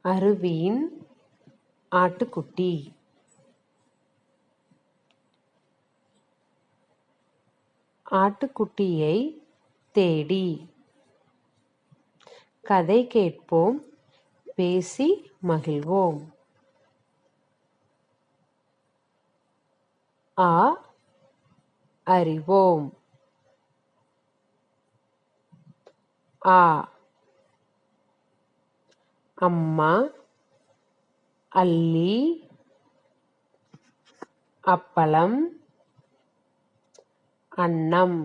அருவியின் ஆட்டுக்குட்டி. ஆட்டுக்குட்டியை தேடி கதை கேட்போம், பேசி மகிழ்வோம். அறிவோம். அம்மா, அல்லி, அப்பளம், அன்னம்.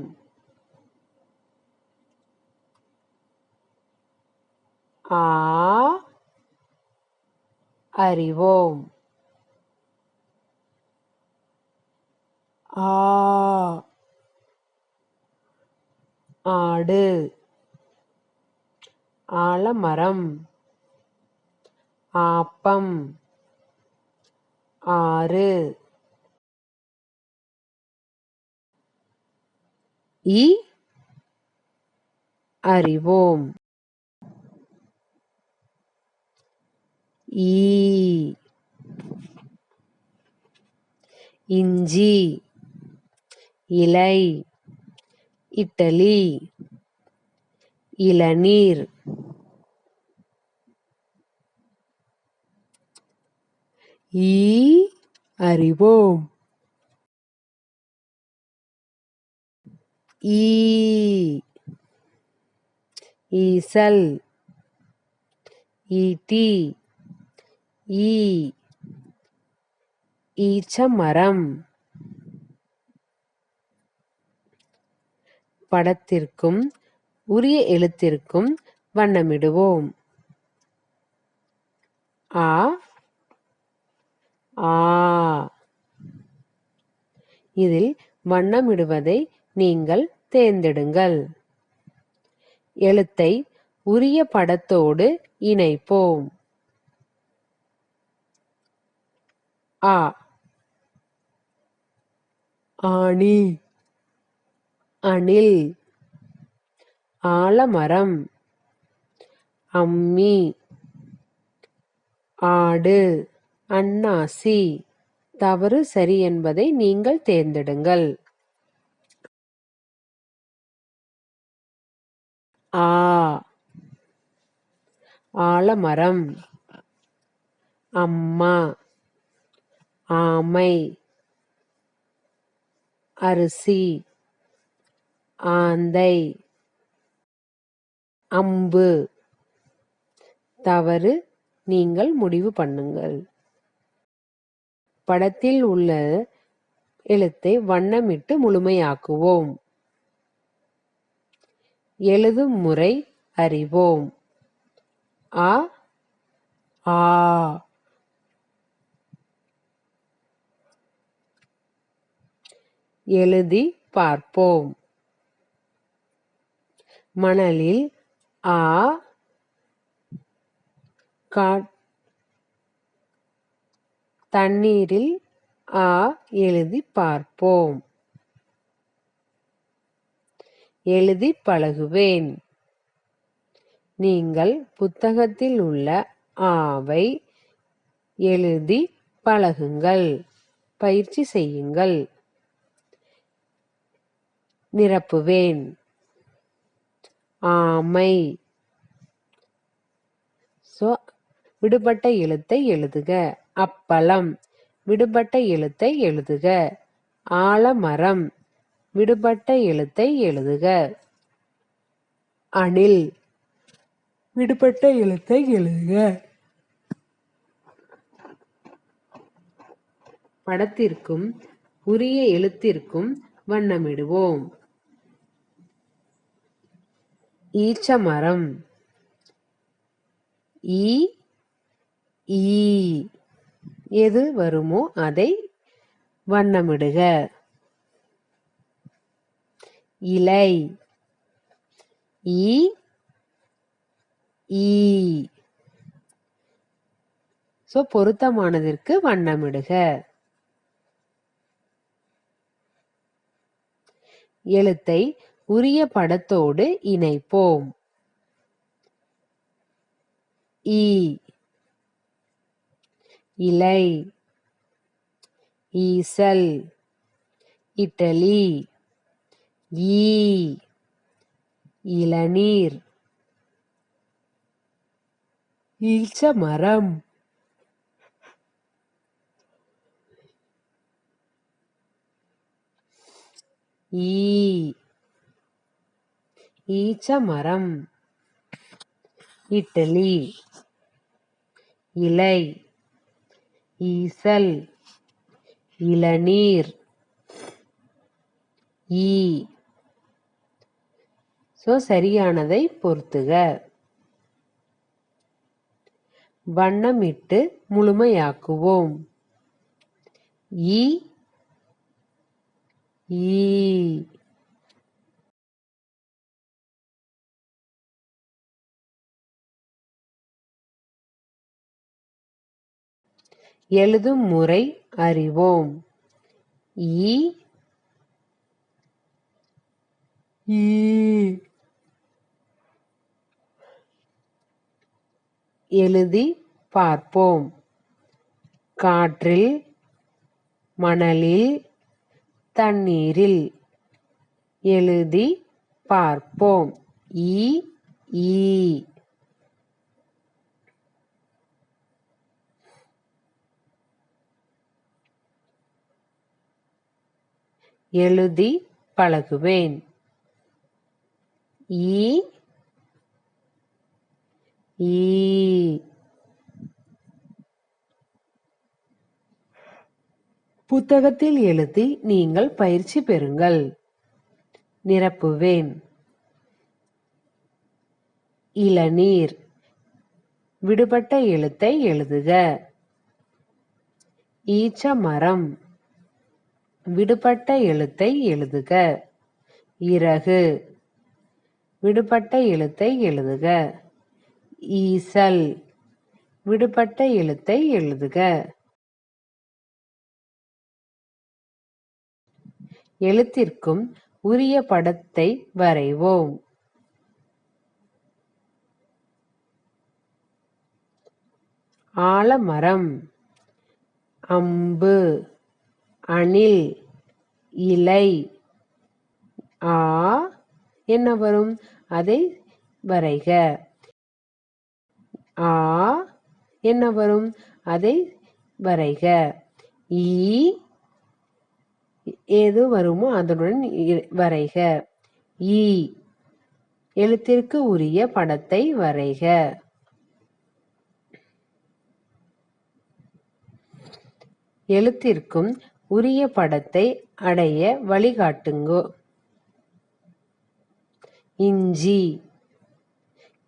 அறிவோம். ஆடு, ஆலமரம், ஆப்பம், ஆறு. அறிவோம். இஞ்சி, இலை, இட்டலி, இளநீர். அறிவோம். ஈசல், ஈட்டி, ஈச்சமரம். படத்திற்கும் உரிய எழுத்திற்கும் வண்ணமிடுவோம். இதில் வண்ணமிடுவதை நீங்கள் தேர்ந்தெடுங்கள். எழுத்தை உரிய படத்தோடு இணைப்போம். ஆணி, அணில், ஆலமரம், அம்மி, ஆடு, அன்னாசி. தவறு சரி என்பதை நீங்கள் தேர்ந்தெடுங்கள். ஆலமரம், அம்மா, ஆமை, அரிசி, ஆந்தை, அம்பு. தவறு, நீங்கள் முடிவு பண்ணுங்கள். படத்தில் உள்ள எழுத்தை வண்ணமிட்டு முழுமையாக்குவோம். எழுதும் முறை அறிவோம். எழுதி பார்ப்போம். மணலில் தண்ணீரில் எழுதி பார்ப்போம். எழுதி பழகுவேன். நீங்கள் புத்தகத்தில் உள்ள ஆவை எழுதி பழகுங்கள், பயிற்சி செய்யுங்கள். நிரப்புவேன். ஆமை. விடுபட்ட எழுத்தை எழுதுக. அப்பளம், விடுபட்ட எழுத்தை எழுதுக. ஆலமரம், விடுபட்ட எழுத்தை எழுதுக. அணில், விடுபட்ட எழுத்தை எழுதுக. படத்திற்கும் உரிய எழுத்திற்கும் வண்ணமிடுவோம். ஈச்சமரம், எது வருமோ அதை வண்ணமிடுக. இலை, பொருத்தமானதற்கு வண்ணமிடுக. எழுத்தை உரிய படத்தோடு இணைப்போம். இலை. ஈசல். இட்டலி. ஈ. இளநீர். ஈச்சமரம். ஈ. ஈச்சமரம். இட்டலி. இலை. ஈசல். இளநீர். ஈ. சரியானதை பொருத்துக. வண்ணமிட்டு முழுமையாக்குவோம். ஈ. ஈ. எழுதும் முறை அறிவோம். ஈ. ஈ. எழுதி பார்ப்போம். காற்றில். மணலில். தண்ணீரில். எழுதி பார்ப்போம். ஈ. ஈ. எழுதி பழகுவேன். ஈ. ஈ. புத்தகத்தில் எழுதி நீங்கள் பயிற்சி பெறுங்கள். நிரப்புவேன். இளநீர். விடுபட்ட எழுத்தை எழுதுக. ஈச்சமரம். விடுபட்ட எழுத்தை எழுதுக. இறகு. விடுபட்ட எழுத்தை எழுதுக. ஈசல். விடுபட்ட எழுத்தை எழுதுக. எழுத்திற்கும் உரிய படத்தை வரைவோம். ஆலமரம். அம்பு. அணில். இலை. ஆ என்ன வரும்? அதை வரைக. ஆ என்ன வரும்? அதை வரைக. ஈ எது வருமோ அதனுடன் வரைக. ஈ எழுத்திற்கு உரிய படத்தை வரைக. எழுத்திற்கும் உரிய படத்தை அடைய வழிகாட்டுங்கோ. இஞ்சி.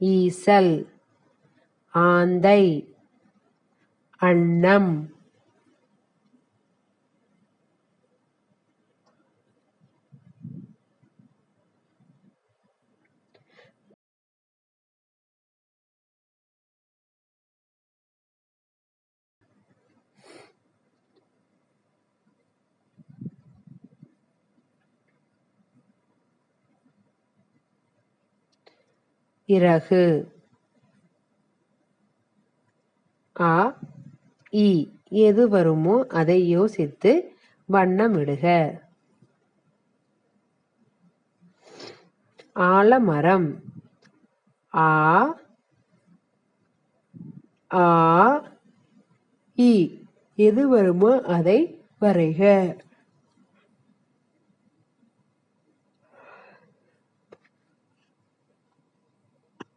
ஈசல். ஆந்தை. அன்னம். இறகு. ஆ. இ எது வருமோ அதை யோசித்து வண்ணமிடுக. ஆலமரம். ஆ. ஆ. இ எது வருமோ அதை வரைக.